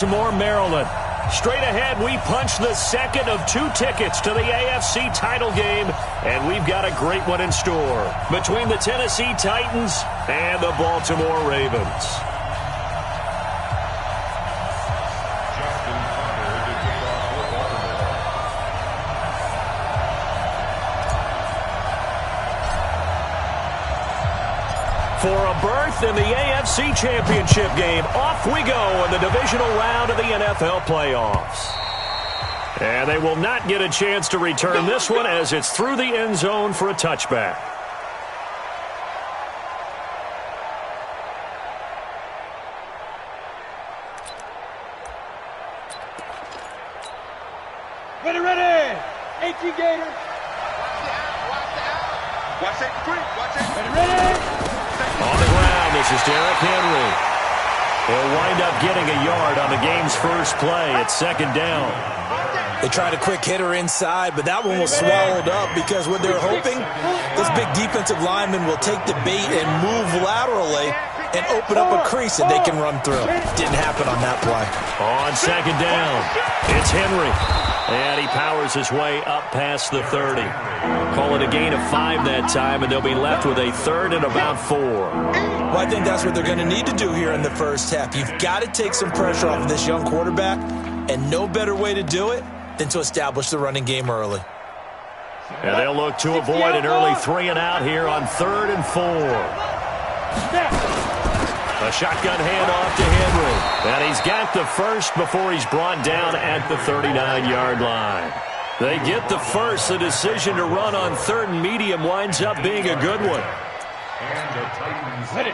Baltimore, Maryland. Straight ahead, we punch the second of 2 tickets to the AFC title game, and we've got a great one in store between the Tennessee Titans and the Baltimore Ravens. For a berth in the AFC Championship game, off we go in the divisional round of the NFL playoffs. And they will not get a chance to return this one as it's through the end zone for a touchback. Ready. 18 Gators. Watch it. Ready. On the ground, this is Derrick Henry. He'll wind up getting a yard on the game's first play. It's second down. They tried a quick hitter inside, but that one was swallowed up because what they're hoping, this big defensive lineman will take the bait and move laterally and open up a crease that they can run through. Didn't happen on that play. On second down, it's Henry. And he powers his way up past the 30. Call it a gain of 5 that time, and they'll be left with a third and about 4. Well, I think that's what they're going to need to do here in the first half. You've got to take some pressure off of this young quarterback, and no better way to do it than to establish the running game early. And they'll look to avoid an early 3 and out here on 3rd and 4. A shotgun handoff to Henry. And he's got the first before he's brought down at the 39-yard line. They get the first. The decision to run on 3rd and medium winds up being a good one.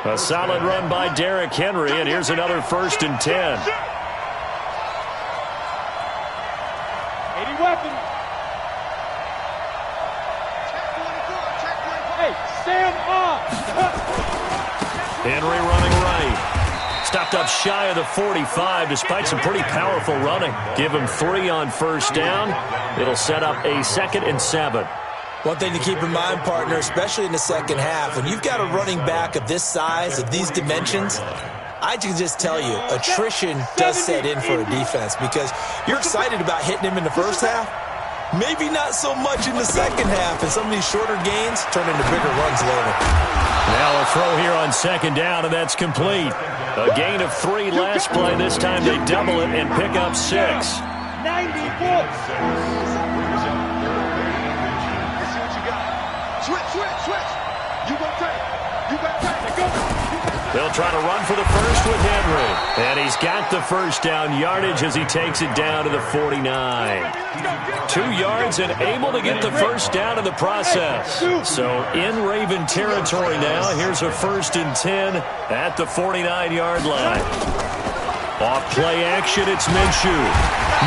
A solid run by Derrick Henry, and here's another 1st and 10. 80 weapons. Hey, stand up. Henry running right. Stopped up shy of the 45 despite some pretty powerful running. Give him 3 on 1st down. It'll set up a 2nd and 7. One thing to keep in mind, partner, especially in the second half, when you've got a running back of this size, of these dimensions, I can just tell you, attrition does set in for a defense because you're excited about hitting him in the first half. Maybe not so much in the second half, and some of these shorter gains turn into bigger runs later. Now a throw here on 2nd down, and that's complete. A gain of 3 last play. This time they double it and pick up 6. 94. They'll try to run for the first with Henry. And he's got the first down yardage as he takes it down to the 49. 2 yards and able to get the first down in the process. So in Raven territory now, here's a 1st and 10 at the 49-yard line. Off play action, it's Minshew.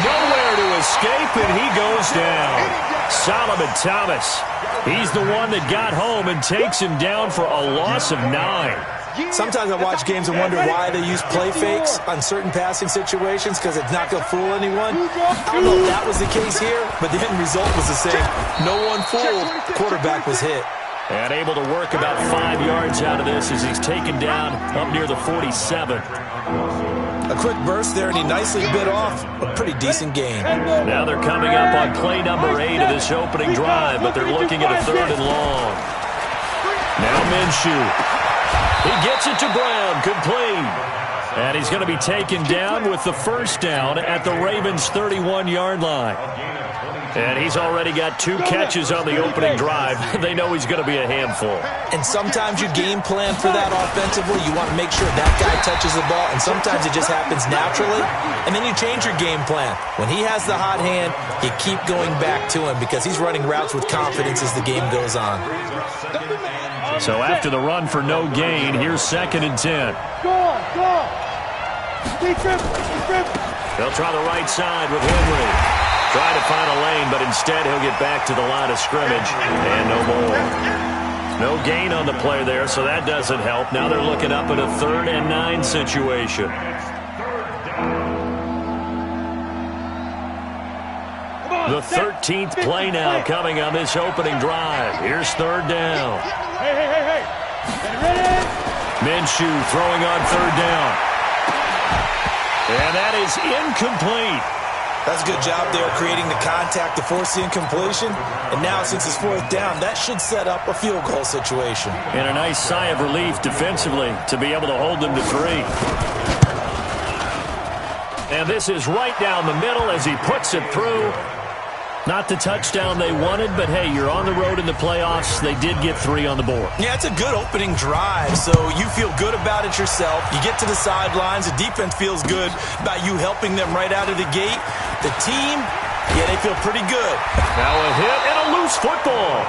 Nowhere to escape, and he goes down. Solomon Thomas. He's the one that got home and takes him down for a loss of 9. Sometimes I watch games and wonder why they use play fakes on certain passing situations because it's not going to fool anyone. I don't know if that was the case here, but the end result was the same. No one fooled. Quarterback was hit. And able to work about 5 yards out of this as he's taken down up near the 47. A quick burst there, and he nicely bit off a pretty decent gain. Now they're coming up on play number 8 of this opening drive, but they're looking at a 3rd and long. Now Minshew. He gets it to Brown, complete. And he's going to be taken down with the first down at the Ravens' 31-yard line. And he's already got 2 catches on the opening drive. They know he's going to be a handful. And sometimes you game plan for that offensively. You want to make sure that guy touches the ball, and sometimes it just happens naturally. And then you change your game plan. When he has the hot hand, you keep going back to him because he's running routes with confidence as the game goes on. So after the run for no gain, here's 2nd and 10. Go. They'll try the right side with Henry. Try to find a lane, but instead he'll get back to the line of scrimmage and no more. No gain on the play there, so that doesn't help. Now they're looking up at a 3rd and 9 situation. The 13th play now coming on this opening drive. Here's 3rd down. Hey. Ready? Minshew throwing on 3rd down. And that is incomplete. That's a good job there creating the contact to force the incompletion. And now, since it's fourth down, that should set up a field goal situation. And a nice sigh of relief defensively to be able to hold them to 3. And this is right down the middle as he puts it through. Not the touchdown they wanted, but hey, you're on the road in the playoffs. They did get 3 on the board. Yeah, it's a good opening drive, so you feel good about it yourself. You get to the sidelines. The defense feels good about you helping them right out of the gate. The team, yeah, they feel pretty good. Now a hit and a loose football.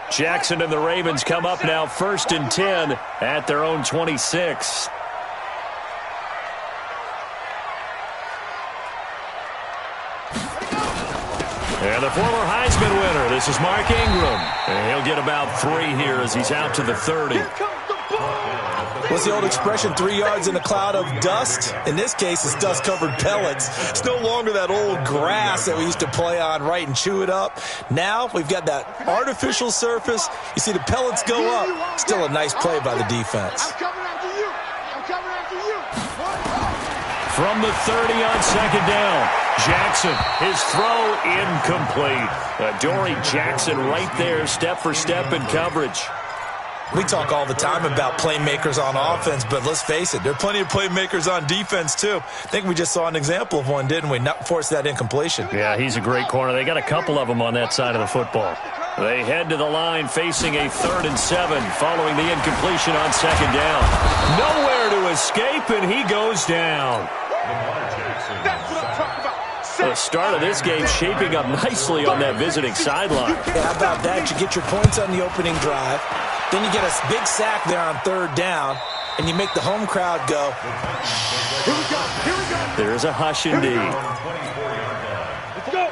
Jackson and the Ravens come up now 1st and 10 at their own 26. And the former Heisman winner, this is Mark Ingram. And he'll get about 3 here as he's out to the 30. What's the old expression, 3 yards in a cloud of dust? In this case, it's dust-covered pellets. It's no longer that old grass that we used to play on, right, and chew it up. Now we've got that artificial surface. You see the pellets go up. Still a nice play by the defense. I'm coming after you. I'm coming after you. From the 30 on 2nd down, Jackson, his throw incomplete. Dory Jackson right there, step for step in coverage. We talk all the time about playmakers on offense, but let's face it, there are plenty of playmakers on defense, too. I think we just saw an example of one, didn't we? Not force that incompletion. Yeah, he's a great corner. They got a couple of them on that side of the football. They head to the line facing a 3rd and 7 following the incompletion on 2nd down. Nowhere to escape, and he goes down. That's what I'm talking about. The start of this game shaping up nicely on that visiting sideline. Yeah, how about that? You get your points on the opening drive. Then you get a big sack there on 3rd down, and you make the home crowd go. Here we go. Here we go. There's a hush indeed.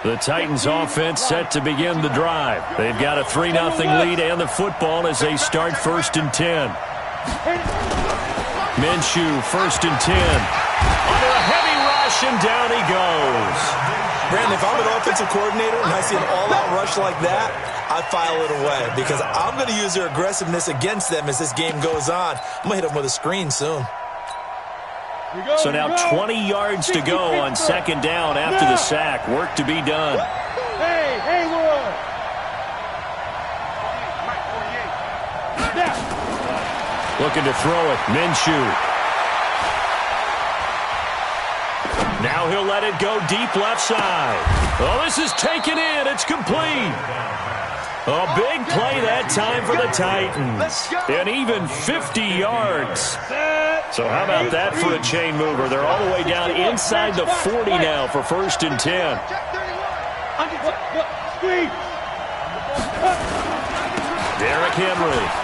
The Titans offense set to begin the drive. They've got a 3-0 lead and the football as they start 1st and 10. Minshew, 1st and 10. Under a heavy rush, and down he goes. Brandon, if I'm an offensive coordinator and I see an all-out rush like that, I file it away because I'm going to use their aggressiveness against them as this game goes on. I'm going to hit them with a screen soon. So now 20 yards to go on 2nd down after the sack. Work to be done. Hey, Haywood. Looking to throw it. Minshew. Now he'll let it go deep left side. Oh, this is taken in. It's complete. A big play that time for the Titans. And even 50 yards. So how about that for a chain mover? They're all the way down inside the 40 now for 1st and 10. Derrick Henry.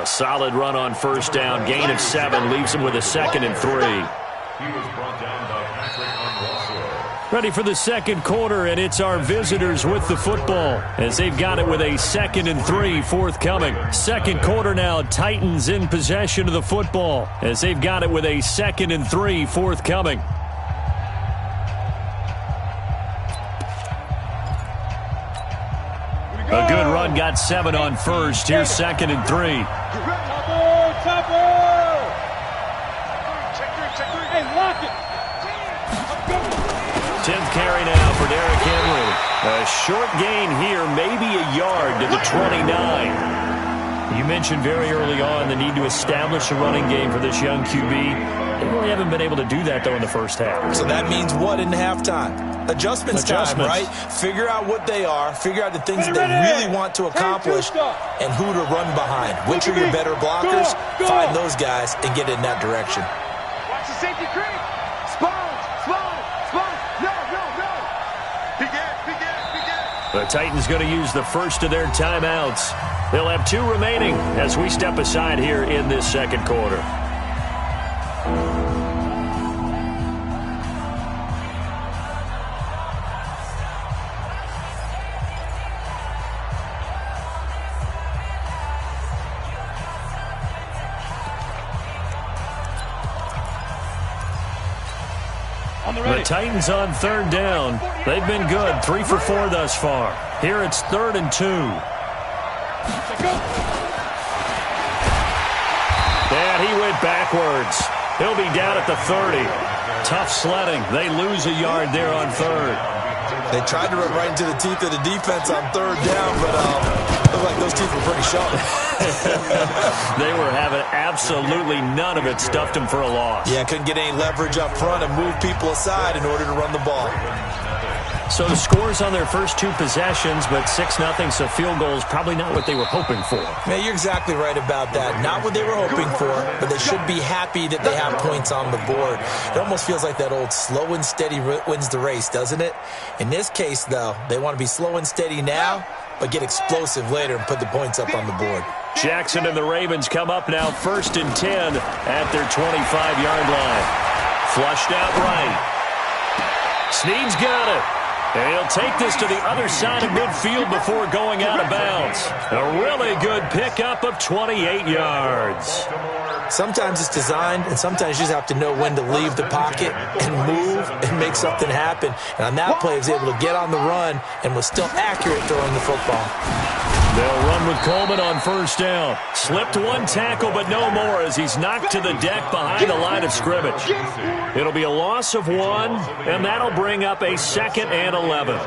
A solid run on 1st down. Gain of 7 leaves him with a 2nd and 3. Ready for the 2nd quarter, and it's our visitors with the football as they've got it with a 2nd and 3 forthcoming. 2nd quarter now, Titans in possession of the football as they've got it with a 2nd and 3 forthcoming. A good run, got 7 on 1st. Here's 2nd and 3. Hey, lock it. 10th carry now for Derrick Henry. A short gain here, maybe a yard to the 29. You mentioned very early on the need to establish a running game for this young QB. They really haven't been able to do that, though, in the first half. So that means what in halftime? Adjustments time, right? Figure out what they are, figure out the things that they really want to accomplish, and who to run behind. Which are your better blockers? Find those guys and get in that direction. Watch the safety creep. Sponge. No. Begin. The Titans going to use the first of their timeouts. They'll have 2 remaining as we step aside here in this second quarter. The Titans on 3rd down. They've been good, 3 for 4 thus far. Here it's 3rd and 2. And he went backwards. He'll be down at the 30. Tough sledding. They lose a yard there on 3rd. They tried to run right into the teeth of the defense on 3rd down, but looked like those teeth were pretty sharp. They were having absolutely none of it. Stuffed them for a loss. Yeah, couldn't get any leverage up front and move people aside in order to run the ball. So the scores on their first 2 possessions, but 6-0, so field goal is probably not what they were hoping for. Yeah, you're exactly right about that. Not what they were hoping for, but they should be happy that they have points on the board. It almost feels like that old slow and steady wins the race, doesn't it? In this case, though, they want to be slow and steady now, but get explosive later and put the points up on the board. Jackson and the Ravens come up now 1st and 10 at their 25-yard line. Flushed out right. Snead's got it. And he'll take this to the other side of midfield before going out of bounds. A really good pickup of 28 yards. Sometimes it's designed, and sometimes you just have to know when to leave the pocket and move and make something happen. And on that play, he was able to get on the run and was still accurate throwing the football. They'll run with Coleman on 1st down. Slipped 1 tackle, but no more as he's knocked to the deck behind the line of scrimmage. It'll be a loss of 1, and that'll bring up a 2nd and 11.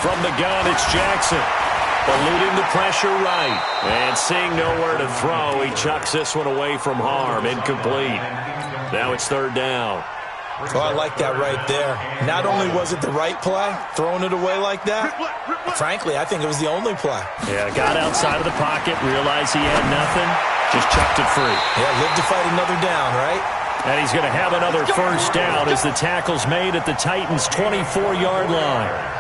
From the gun, it's Jackson. Eluding the pressure right. And seeing nowhere to throw, he chucks this one away from harm. Incomplete. Now it's 3rd down. Oh, I like that right there. Not only was it the right play, throwing it away like that, frankly, I think it was the only play. Yeah, got outside of the pocket, realized he had nothing, just chucked it free. Yeah, lived to fight another down, right? And he's going to have another 1st down as the tackle's made at the Titans' 24-yard line.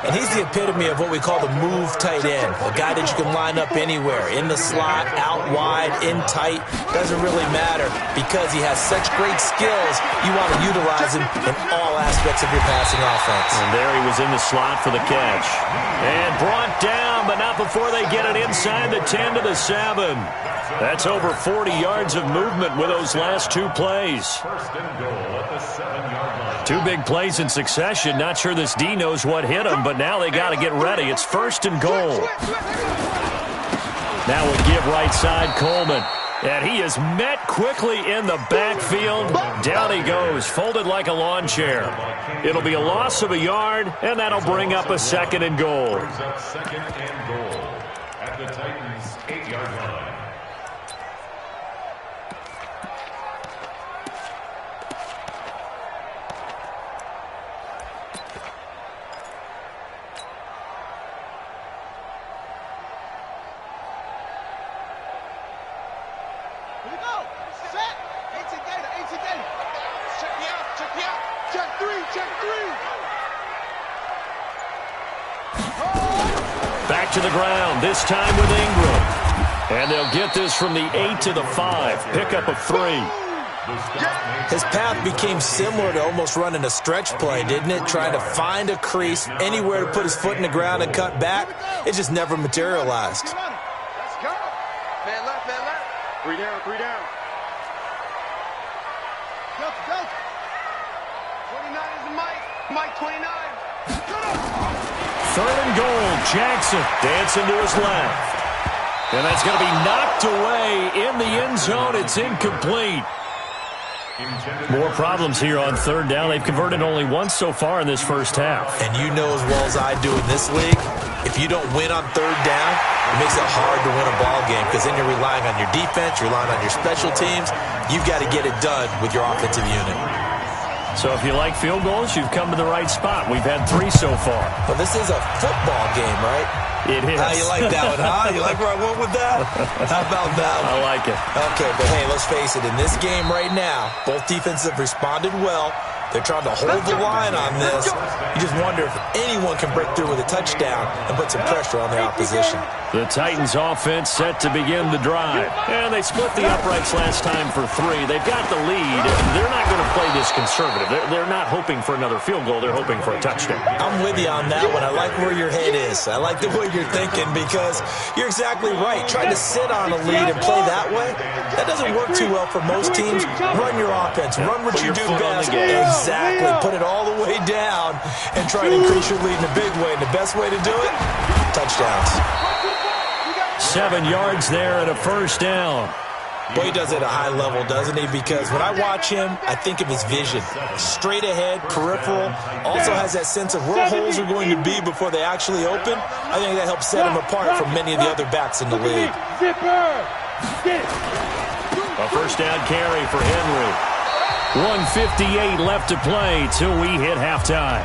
And he's the epitome of what we call the move tight end, a guy that you can line up anywhere, in the slot, out wide, in tight, doesn't really matter because he has such great skills, you want to utilize him in all aspects of your passing offense. And there he was in the slot for the catch. And brought down, but not before they get it inside the 10 to the 7. That's over 40 yards of movement with those last 2 plays. 2 big plays in succession. Not sure this D knows what hit him, but now they got to get ready. It's 1st and goal. Now we'll give right side Coleman. And he is met quickly in the backfield. Down he goes, folded like a lawn chair. It'll be a loss of a yard, and that'll bring up a 2nd and goal. 2nd and goal at the Titans' 8-yard line. Back to the ground, this time with Ingram. And they'll get this from the 8 to the 5. Pickup of 3. His path became similar to almost running a stretch play, didn't it? Trying to find a crease, anywhere to put his foot in the ground and cut back. It just never materialized. Let's go. Man left. 3 down. Go. 29 is the Mike 29. 3rd and goal. Jackson dancing to his left. And that's going to be knocked away in the end zone. It's incomplete. More problems here on third down. They've converted only once so far in this first half. And you know as well as I do in this league, if you don't win on third down, it makes it hard to win a ball game because then you're relying on your defense, you're relying on your special teams. You've got to get it done with your offensive unit. So if you like field goals, you've come to the right spot. We've had 3 so far. But this is a football game, right? It is. You like that one, huh? You like where I went with that? How about that one? I like it. Okay, but hey, let's face it. In this game right now, both defenses have responded well. They're trying to hold the line on this. You just wonder if anyone can break through with a touchdown and put some pressure on the opposition. The Titans offense set to begin the drive. And they split the uprights last time for 3. They've got the lead. They're not going to play this conservative. They're not hoping for another field goal. They're hoping for a touchdown. I'm with you on that one. I like where your head is. I like the way you're thinking because you're exactly right. Trying to sit on a lead and play that way, that doesn't work too well for most teams. Run your offense. Run what you do best. Exactly. Put it all the way down and try to increase your lead in a big way. And the best way to do it, touchdowns. 7 yards there and a first down. Boy, he does it at a high level, doesn't he? Because when I watch him, I think of his vision. Straight ahead, peripheral. Also has that sense of where holes are going to be before they actually open. I think that helps set him apart from many of the other backs in the league. A first down carry for Henry. 1:58 left to play till we hit halftime.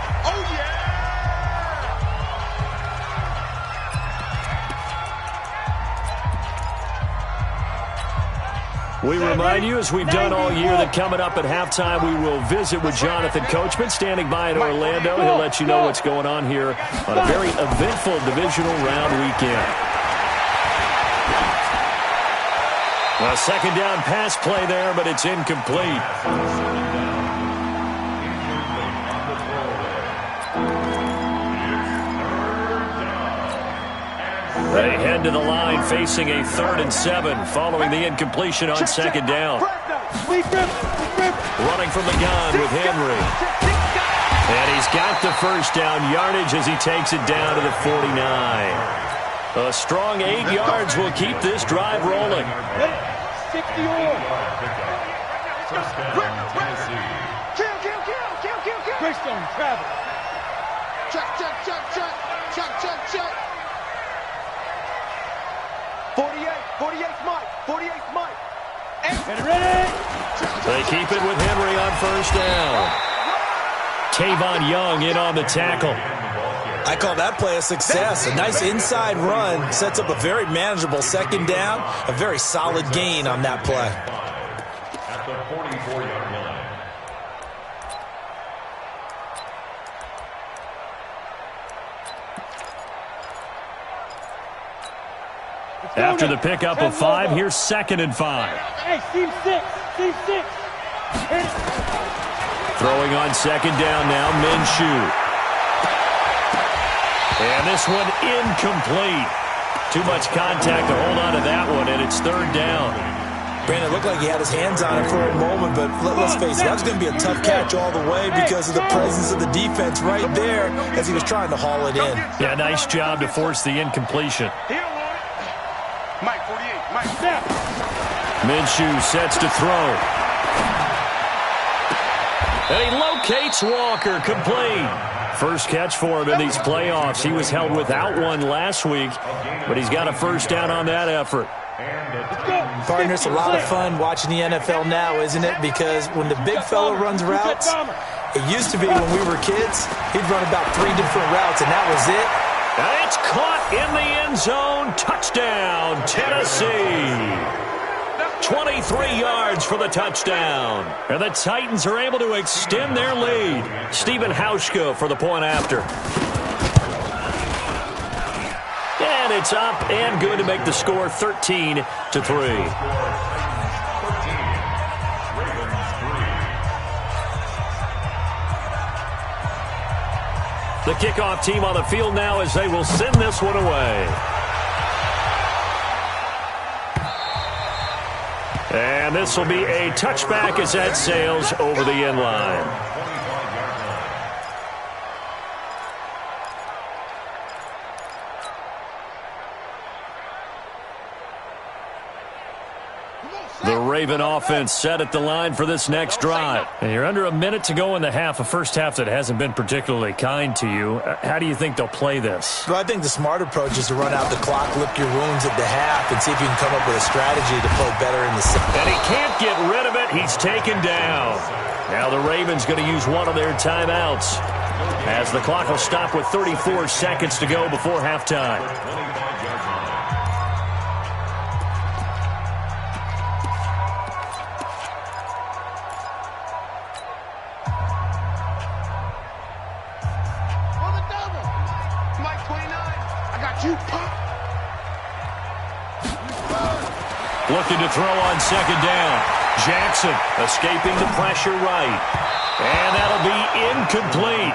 We remind you, as we've done all year, that coming up at halftime, we will visit with Jonathan Coachman, standing by in Orlando. He'll let you know what's going on here on a very eventful divisional round weekend. A second down pass play there, but it's incomplete. They head to the line facing a 3rd and 7 following the incompletion on second down. Running from the gun with Henry. And he's got the first down yardage as he takes it down to the 49. A strong 8 yards will keep this drive rolling. 60 Greystone travel. Check. 48's Mike. 48's Mike. And ready. They keep it with Henry on first down. Tavon Young in on the tackle. I call that play a success. A nice inside run sets up a very manageable second down. A very solid gain on that play. At the 44-yard line. After the pickup of 5, here's 2nd and 5. Hey, team 6. Throwing on second down now, Minshew. And this one incomplete. Too much contact to hold on to that one, and it's 3rd down. Brandon, it looked like he had his hands on it for a moment, but let's face it, that was going to be a tough catch all the way because of the presence of the defense right there as he was trying to haul it in. Yeah, nice job to force the incompletion. Mike 48. Mike snap. Minshew sets to throw. And he locates Walker, complete. First catch for him in these playoffs. He was held without one last week, but he's got a first down on that effort. Partner, it's a lot of fun watching the NFL now, isn't it? Because when the big fella runs routes, it used to be when we were kids, he'd run about 3 different routes, and that was it. And it's caught in the end zone. Touchdown, Tennessee. 23 yards for the touchdown. And the Titans are able to extend their lead. Stephen Hauschka for the point after. And it's up and good to make the score 13-3. The kickoff team on the field now as they will send this one away. And this will be a touchback as that sails over the end line. Raven offense set at the line for this next drive. And you're under a minute to go in the half, a first half that hasn't been particularly kind to you. How do you think they'll play this? Well, I think the smart approach is to run out the clock, lick your wounds at the half, and see if you can come up with a strategy to play better in the second. And he can't get rid of it. He's taken down. Now the Ravens going to use one of their timeouts, as the clock will stop with 34 seconds to go before halftime. Looking to throw on second down. Jackson escaping the pressure right. And that'll be incomplete.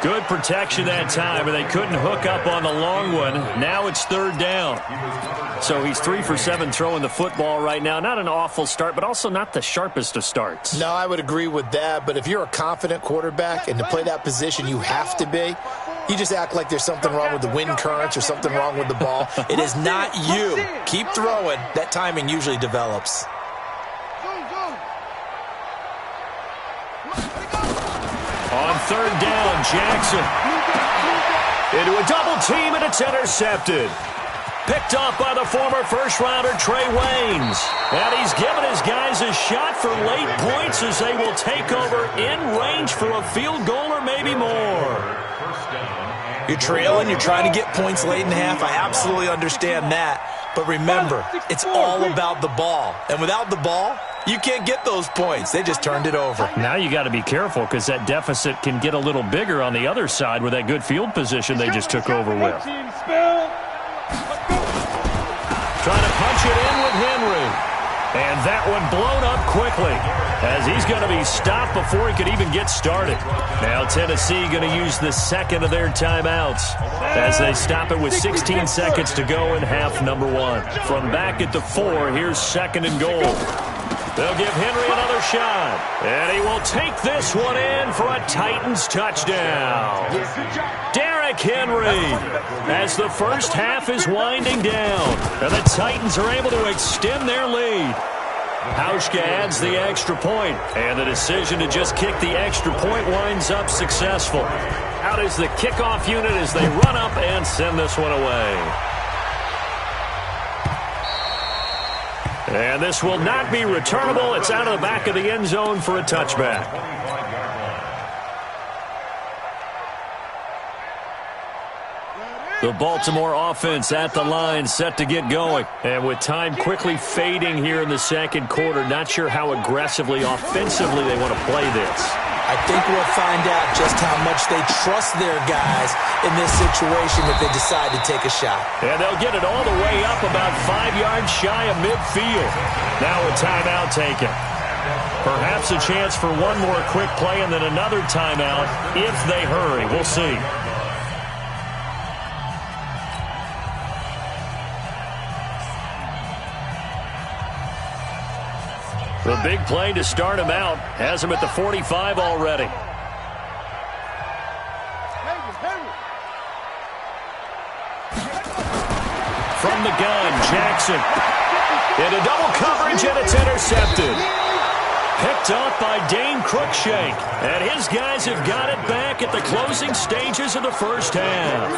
Good protection that time, and they couldn't hook up on the long one. Now it's third down. So he's 3 for 7 throwing the football right now. Not an awful start, but also not the sharpest of starts. No, I would agree with that. But if you're a confident quarterback and to play that position, you have to be. You just act like there's something wrong with the wind currents or something wrong with the ball. It is not you. Keep throwing. That timing usually develops. On third down, Jackson into a double team, and it's intercepted. Picked off by the former first-rounder Trey Waynes. And he's given his guys a shot for late points as they will take over in range for a field goal or maybe more. You're trailing, you're trying to get points late in the half. I absolutely understand that. But remember, it's all about the ball. And without the ball, you can't get those points. They just turned it over. Now you got to be careful because that deficit can get a little bigger on the other side with that good field position they just took over with. Trying to punch it in with Henry. And that one blown up quickly as he's going to be stopped before he could even get started. Now Tennessee going to use the second of their timeouts as they stop it with 16 seconds to go in half number 1. From back at the 4, here's second and goal. They'll give Henry another shot. And he will take this one in for a Titans touchdown. Derrick Henry as the first half is winding down. And the Titans are able to extend their lead. Hauschka adds the extra point. And the decision to just kick the extra point winds up successful. Out is the kickoff unit as they run up and send this one away. And this will not be returnable. It's out of the back of the end zone for a touchback. The Baltimore offense at the line set to get going. And with time quickly fading here in the second quarter, not sure how aggressively, offensively they want to play this. I think we'll find out just how much they trust their guys in this situation if they decide to take a shot. And they'll get it all the way up about 5 yards shy of midfield. Now a timeout taken. Perhaps a chance for one more quick play and then another timeout if they hurry. We'll see. The big play to start him out has him at the 45 already. From the gun, Jackson into double coverage, and it's intercepted. Picked off by Dane Cruikshank, and his guys have got it back at the closing stages of the first half.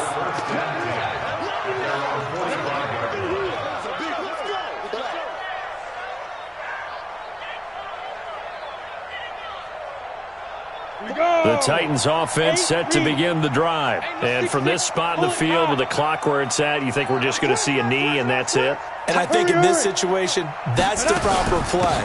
The Titans offense set to begin the drive. And from this spot in the field with the clock where it's at, you think we're just going to see a knee and that's it? And I think in this situation, that's the proper play.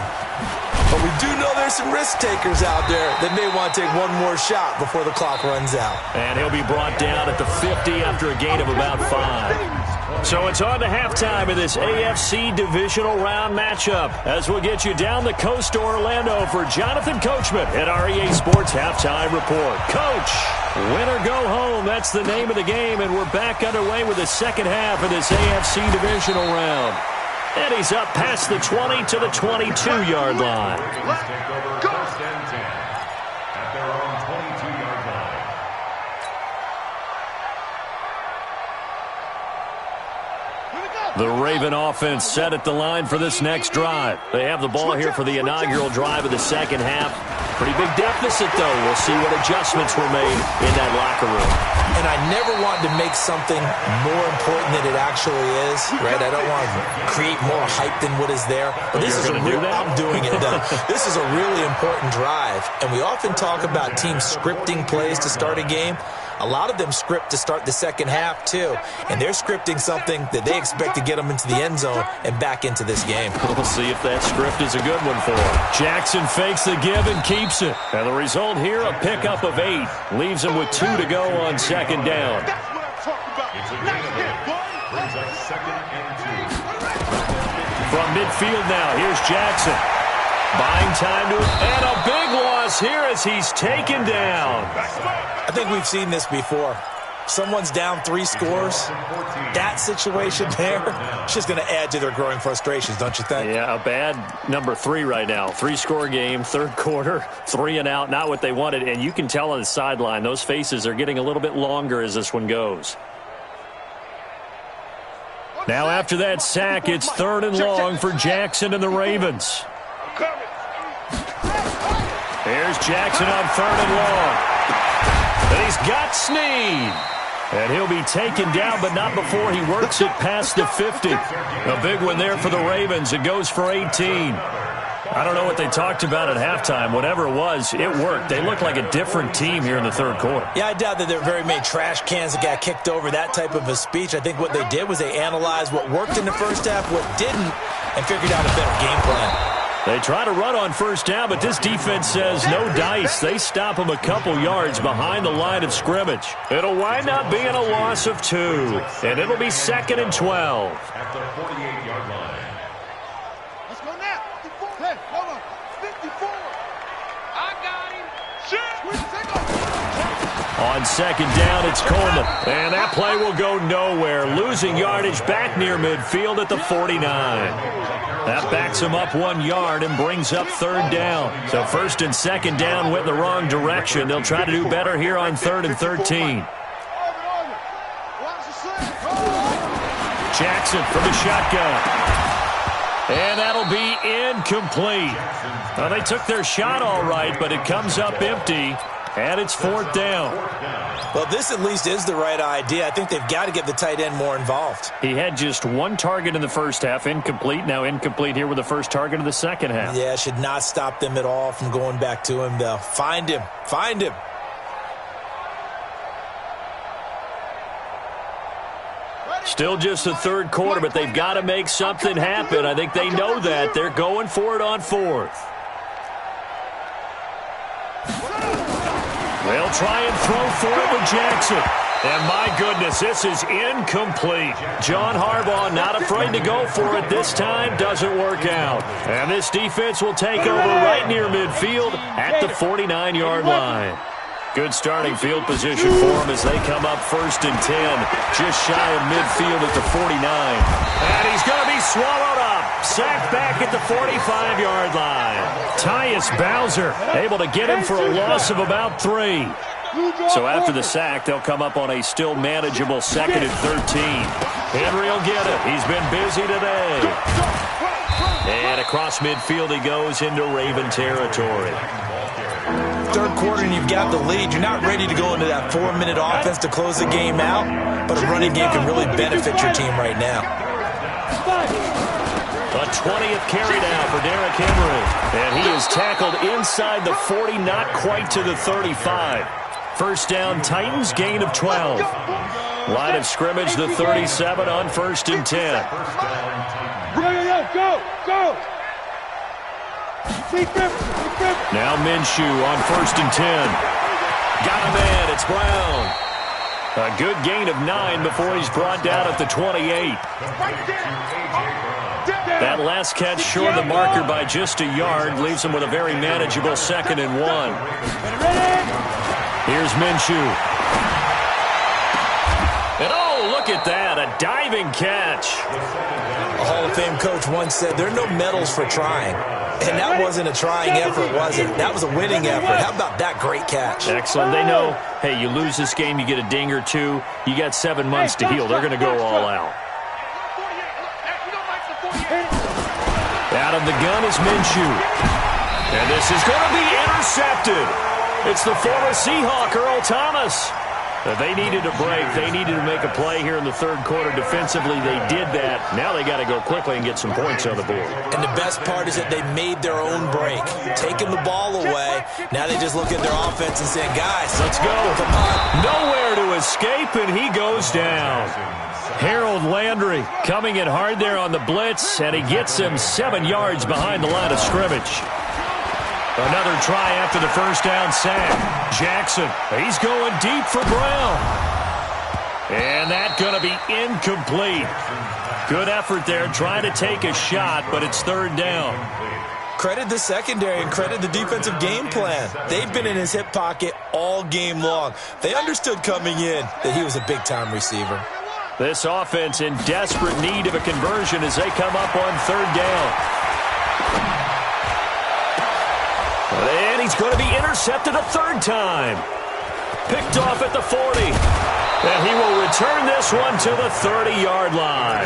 But we do know there's some risk takers out there that may want to take one more shot before the clock runs out. And he'll be brought down at the 50 after a gain of about 5. So it's on to halftime in this AFC divisional round matchup as we'll get you down the coast to Orlando for Jonathan Coachman at REA Sports Halftime Report. Coach, win or go home, that's the name of the game, and we're back underway with the second half of this AFC divisional round. And he's up past the 20 to the 22-yard line. Take over first and 10 at their own 22-yard line. The Raven offense set at the line for this next drive. They have the ball here for the inaugural drive of the second half. Pretty big deficit, though. We'll see what adjustments were made in that locker room. And I never wanted to make something more important than it actually is, right? I don't want to create more hype than what is there. But this is a real, I'm doing it. This is a really important drive. And we often talk about teams scripting plays to start a game. A lot of them script to start the second half, too. And they're scripting something that they expect to get them into the end zone and back into this game. We'll see if that script is a good one for him. Jackson fakes the give and keeps it. And the result here, a pickup of 8. Leaves him with 2 to go on second down. It's a gain of 8. Brings up second and 2. From midfield now, here's Jackson. Buying time to it, and a big loss here as he's taken down. I think we've seen this before. Someone's down 3 scores. That situation there, it's just going to add to their growing frustrations, don't you think? Yeah, a bad number 3 right now. 3-score game, third quarter, 3 and out, not what they wanted. And you can tell on the sideline, those faces are getting a little bit longer as this one goes. Now after that sack, it's 3rd and long for Jackson and the Ravens. Here's Jackson on 3rd and long. And he's got Snead. And he'll be taken down, but not before he works it past the 50. A big one there for the Ravens. It goes for 18. I don't know what they talked about at halftime. Whatever it was, it worked. They look like a different team here in the third quarter. Yeah, I doubt that there are very many trash cans that got kicked over, that type of a speech. I think what they did was they analyzed what worked in the first half, what didn't, and figured out a better game plan. They try to run on first down, but this defense says no dice. They stop them a couple yards behind the line of scrimmage. It'll wind up being a loss of 2, and it'll be 2nd and 12. At the 48-yard line. Let's go now. 54. Hey, hold on. 54. I got him. Shit. On second down, it's Coleman. And that play will go nowhere. Losing yardage back near midfield at the 49. That backs him up 1 yard and brings up 3rd down. So 1st and 2nd down went the wrong direction. They'll try to do better here on 3rd and 13. Jackson from the shotgun. And that'll be incomplete. Well, they took their shot all right, but it comes up empty. And it's 4th down. Well, this at least is the right idea. I think they've got to get the tight end more involved. He had just 1 target in the first half, incomplete. Now incomplete here with the first target of the second half. Yeah, should not stop them at all from going back to him, though. Find him. Find him. Still just the third quarter, but they've got to make something happen. I think they know that. They're going for it on 4th. They'll try and throw for it with Jackson. And my goodness, this is incomplete. John Harbaugh not afraid to go for it this time. Doesn't work out. And this defense will take over right near midfield at the 49-yard line. Good starting field position for them as they come up 1st and 10. Just shy of midfield at the 49. And he's going to be swallowed up. Sacked back at the 45-yard line. Tyus Bowser able to get him for a loss of about 3. So after the sack, they'll come up on a still manageable 2nd and 13. Henry will get it. He's been busy today. And across midfield he goes into Raven territory. Third quarter and you've got the lead. You're not ready to go into that 4-minute offense to close the game out, but a running game can really benefit your team right now. A 20th carry now for Derrick Henry. And he is tackled inside the 40, not quite to the 35. First down, Titans, gain of 12. Line of scrimmage, the 37 on 1st and 10. Go! Now Minshew on 1st and 10. Got him in. It's Brown. A good gain of 9 before he's brought down at the 28. That last catch short of the marker by just a yard leaves him with a very manageable 2nd and 1. Here's Minshew. And oh, look at that, a diving catch. A Hall of Fame coach once said, there are no medals for trying. And that wasn't a trying effort, was it? That was a winning effort. How about that great catch? Excellent. They know, hey, you lose this game, you get a ding or 2. You got 7 months to heal. They're going to go all out. Out of the gun is Minshew. And this is going to be intercepted. It's the former Seahawk, Earl Thomas. They needed a break. They needed to make a play here in the third quarter. Defensively, they did that. Now they got to go quickly and get some points on the board. And the best part is that they made their own break. Taking the ball away, now they just look at their offense and say, guys, let's go. Come on. Nowhere to escape, and he goes down. Harold Landry coming in hard there on the blitz, and he gets him 7 yards behind the line of scrimmage. Another try after the first down sack. Jackson, he's going deep for Brown. And that's going to be incomplete. Good effort there, trying to take a shot, but it's third down. Credit the secondary and credit the defensive game plan. They've been in his hip pocket all game long. They understood coming in that he was a big-time receiver. This offense in desperate need of a conversion as they come up on third down. And he's going to be intercepted a third time. Picked off at the 40. And he will return this one to the 30-yard line.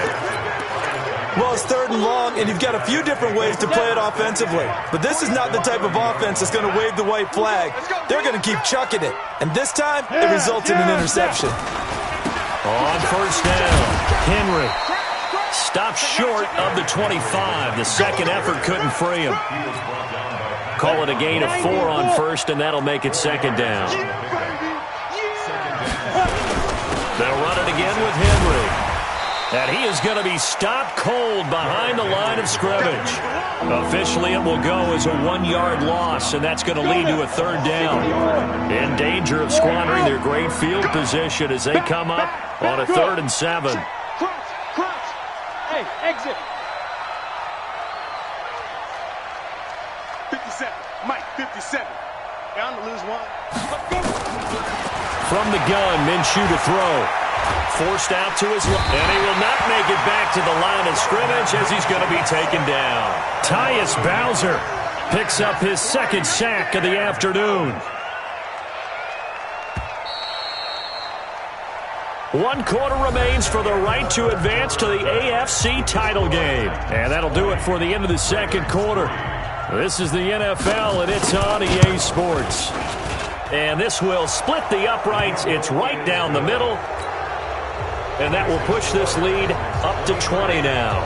Well, it's third and long, and you've got a few different ways to play it offensively. But this is not the type of offense that's going to wave the white flag. They're going to keep chucking it. And this time, it results in an interception. On first down, Henry stopped short of the 25. The second effort couldn't free him. Call it a gain of 4 on first, and that'll make it second down. They'll run it again with Henry. And he is going to be stopped cold behind the line of scrimmage. Officially, it will go as a 1-yard loss, and that's going to lead to a third down. In danger of squandering their great field position as they come up on a 3rd and 7. Cross. Hey, exit. 57. Mike, 57. Down to lose one. From the gun, Minshew to throw. Forced out to his left, and he will not make it back to the line of scrimmage as he's going to be taken down. Tyus Bowser picks up his second sack of the afternoon. 1 quarter remains for the right to advance to the AFC title game. And that'll do it for the end of the second quarter. This is the NFL, and it's on EA Sports. And this will split the uprights. It's right down the middle. And that will push this lead up to 20 now.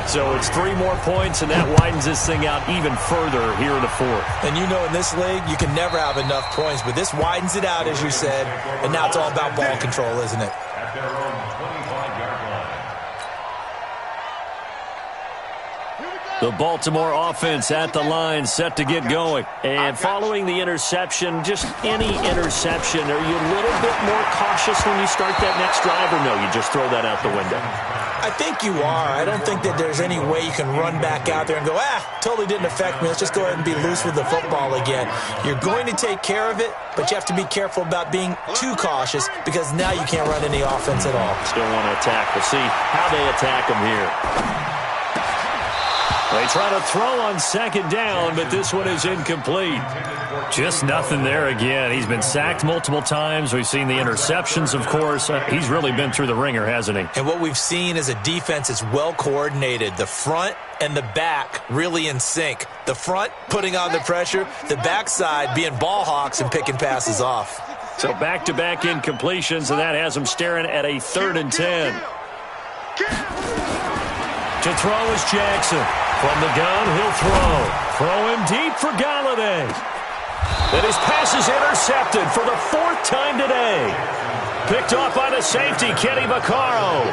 So it's 3 more points, and that widens this thing out even further here in the fourth. And you know in this league, you can never have enough points, but this widens it out, as you said, and now it's all about ball control, isn't it? At their own 25-yard line. The Baltimore offense at the line, set to get going. And following the interception, just any interception, are you a little bit more cautious when you start that next drive, or no, you just throw that out the window? I think you are. I don't think that there's any way you can run back out there and go, totally didn't affect me. Let's just go ahead and be loose with the football again. You're going to take care of it, but you have to be careful about being too cautious because now you can't run any offense at all. Still want to attack. We'll see how they attack them here. They try to throw on second down, but this one is incomplete. Just nothing there again. He's been sacked multiple times. We've seen the interceptions, of course. He's really been through the ringer, hasn't he? And what we've seen is a defense that's well coordinated. The front and the back really in sync. The front putting on the pressure, the backside being ball hawks and picking passes off. So back-to-back incompletions, and that has him staring at a 3rd and 10. To throw is Jackson. From the gun, he'll throw him deep for Galladay. And his pass is intercepted for the 4th time today. Picked off by the safety, Kenny Vaccaro.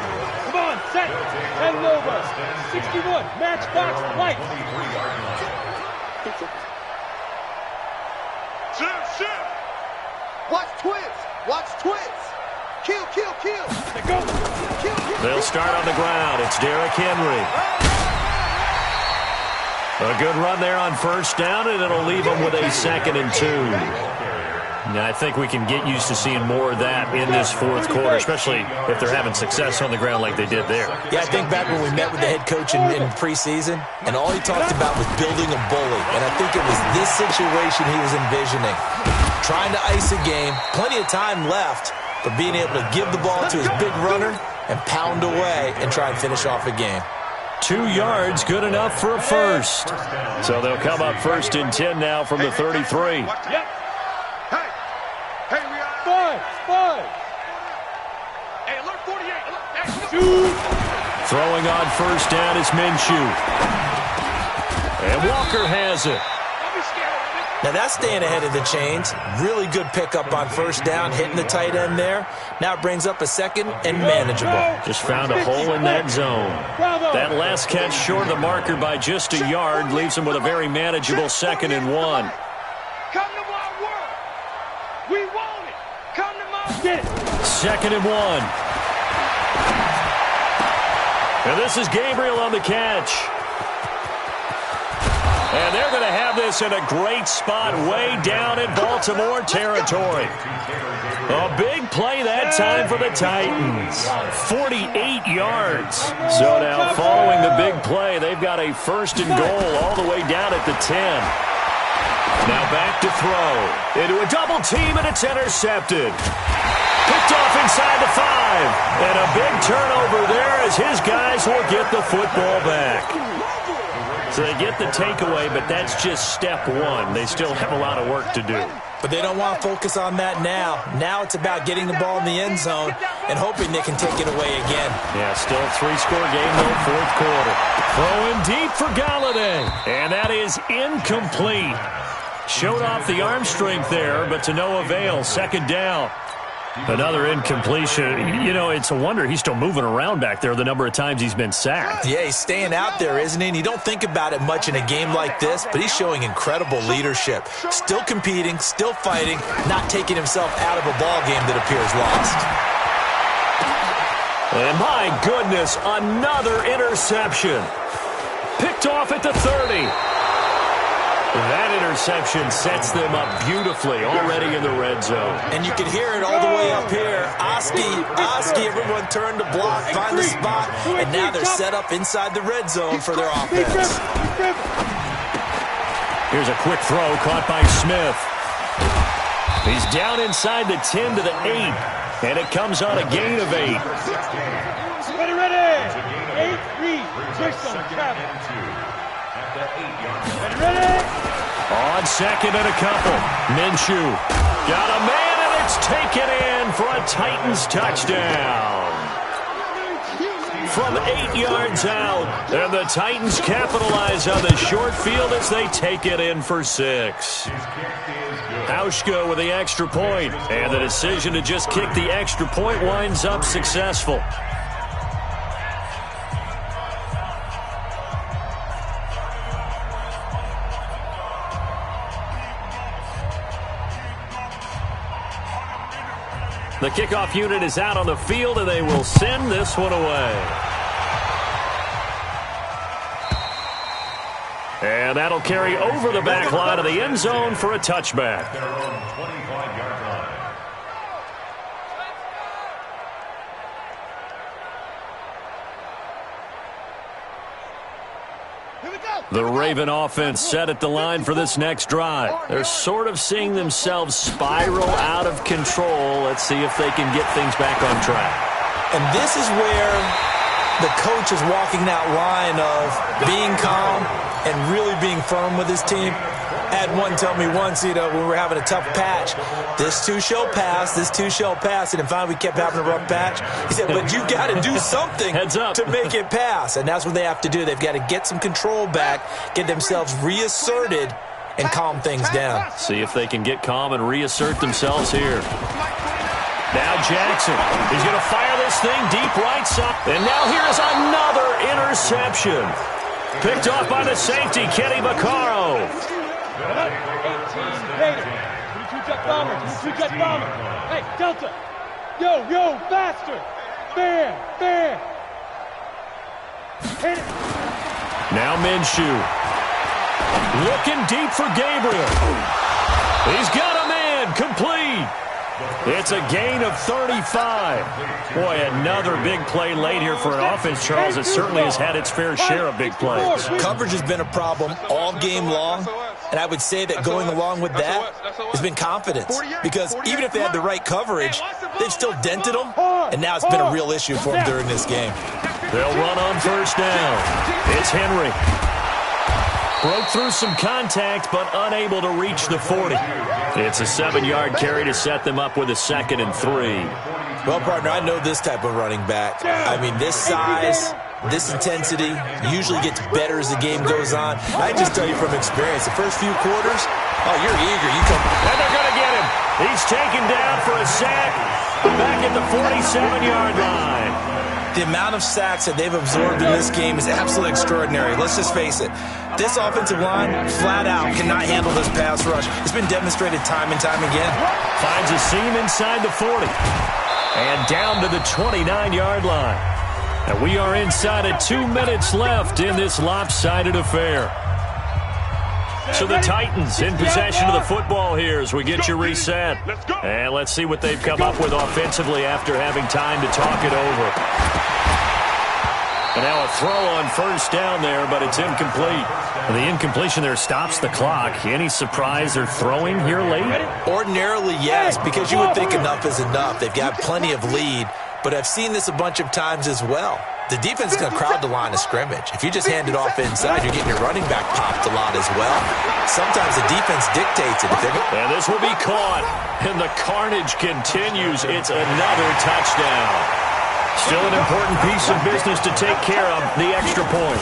Come on, set. Head over. 61. Matchbox light. Shift. Watch twins. Kill. Go. Kill. They'll start on the ground. It's Derrick Henry. A good run there on first down, and it'll leave them with a 2nd and 2. Now, I think we can get used to seeing more of that in this fourth quarter, especially if they're having success on the ground like they did there. Yeah, I think back when we met with the head coach in preseason, and all he talked about was building a bully. And I think it was this situation he was envisioning. Trying to ice a game, plenty of time left, but being able to give the ball to his big runner and pound away and try and finish off a game. 2 yards, good enough for a first. So they'll come up 1st and 10 now from the 33. Yep. Hey, we are 5. Hey, alert 48. Shoot. Throwing on 1st down is Minshew. And Walker has it. Now that's staying ahead of the chains. Really good pickup on 1st down, hitting the tight end there. Now it brings up a 2nd and manageable. Just found a hole in that zone. That last catch short of the marker by just a yard leaves him with a very manageable 2nd and 1. Come to my world. We want it. Come to my get it. 2nd and 1. And this is Gabriel on the catch. And they're going to have this in a great spot way down in Baltimore territory. A big play that time for the Titans. 48 yards. So now following the big play, they've got a 1st and goal all the way down at the 10. Now back to throw. Into a double team, and it's intercepted. Picked off inside the 5. And a big turnover there as his guys will get the football back. So they get the takeaway, but that's just step 1. They still have a lot of work to do. But they don't want to focus on that now. Now it's about getting the ball in the end zone and hoping they can take it away again. Yeah, still a 3-score game, though, 4th quarter. Throwing deep for Galladay. And that is incomplete. Showed off the arm strength there, but to no avail. 2nd down. Another incompletion. You know, it's a wonder he's still moving around back there the number of times he's been sacked. Yeah, he's staying out there, isn't he? And you don't think about it much in a game like this, but he's showing incredible leadership. Still competing, still fighting, not taking himself out of a ball game that appears lost. And my goodness, another interception. Picked off at the 30. That interception sets them up beautifully already in the red zone. And you can hear it all the way up here. Oski, everyone turned to block, find the spot, and now they're set up inside the red zone for their offense. Here's a quick throw caught by Smith. He's down inside the 10 to the 8, and it comes on a gain of 8. Ready. 8-3. Twist on travel. Ready. On 2nd and a couple. Minshew got a man, and it's taken in for a Titans touchdown. From 8 yards out, and the Titans capitalize on the short field as they take it in for 6. Hauschka with the extra point, and the decision to just kick the extra point winds up successful. The kickoff unit is out on the field, and they will send this one away. And that'll carry over the back line of the end zone for a touchback. Their own 25-yard line. The Raven offense set at the line for this next drive. They're sort of seeing themselves spiral out of control. Let's see if they can get things back on track. And this is where the coach is walking that line of being calm and really being firm with his team. I had one tell me once, when we were having a tough patch, this too shall pass, this too shall pass, and finally we kept having a rough patch. He said, but you got to do something to make it pass, and that's what they have to do. They've got to get some control back, get themselves reasserted, and calm things down. See if they can get calm and reassert themselves here. Now Jackson, he's going to fire this thing deep right side, and now here's another interception. Picked off by the safety, Kenny Vaccaro. 18 Vader. 22-jet bomber. 22-jet bomber. Hey, Delta. Yo, faster. Fair. Hit it. Now Minshew. Looking deep for Gabriel. He's got a man. Complete. It's a gain of 35. Boy, another big play late here for an offense, Charles, that certainly has had its fair share of big plays. Coverage has been a problem all game long, and I would say that going along with that has been confidence. Because even if they had the right coverage, they've still dented them, and now it's been a real issue for them during this game. They'll run on first down. It's Henry. Broke through some contact, but unable to reach the 40. It's a 7-yard carry to set them up with a 2nd and 3. Well, partner, I know this type of running back. I mean, this size, this intensity usually gets better as the game goes on. I can just tell you from experience, the first few quarters, oh, you're eager. You come. And they're going to get him. He's taken down for a sack back at the 47-yard line. The amount of sacks that they've absorbed in this game is absolutely extraordinary. Let's just face it. This offensive line, flat out, cannot handle this pass rush. It's been demonstrated time and time again. Finds a seam inside the 40. And down to the 29-yard line. And we are inside of 2 minutes left in this lopsided affair. So the Titans in possession of the football here as we get you reset. And let's see what they've come up with offensively after having time to talk it over. And now a throw on first down there, but it's incomplete. The incompletion there stops the clock. Any surprise they're throwing here late? Ordinarily, yes, because you would think enough is enough. They've got plenty of lead, but I've seen this a bunch of times as well. The defense is going to crowd the line of scrimmage. If you just hand it off inside, you're getting your running back popped a lot as well. Sometimes the defense dictates it. And this will be caught, and the carnage continues. It's another touchdown. Still an important piece of business to take care of, the extra point.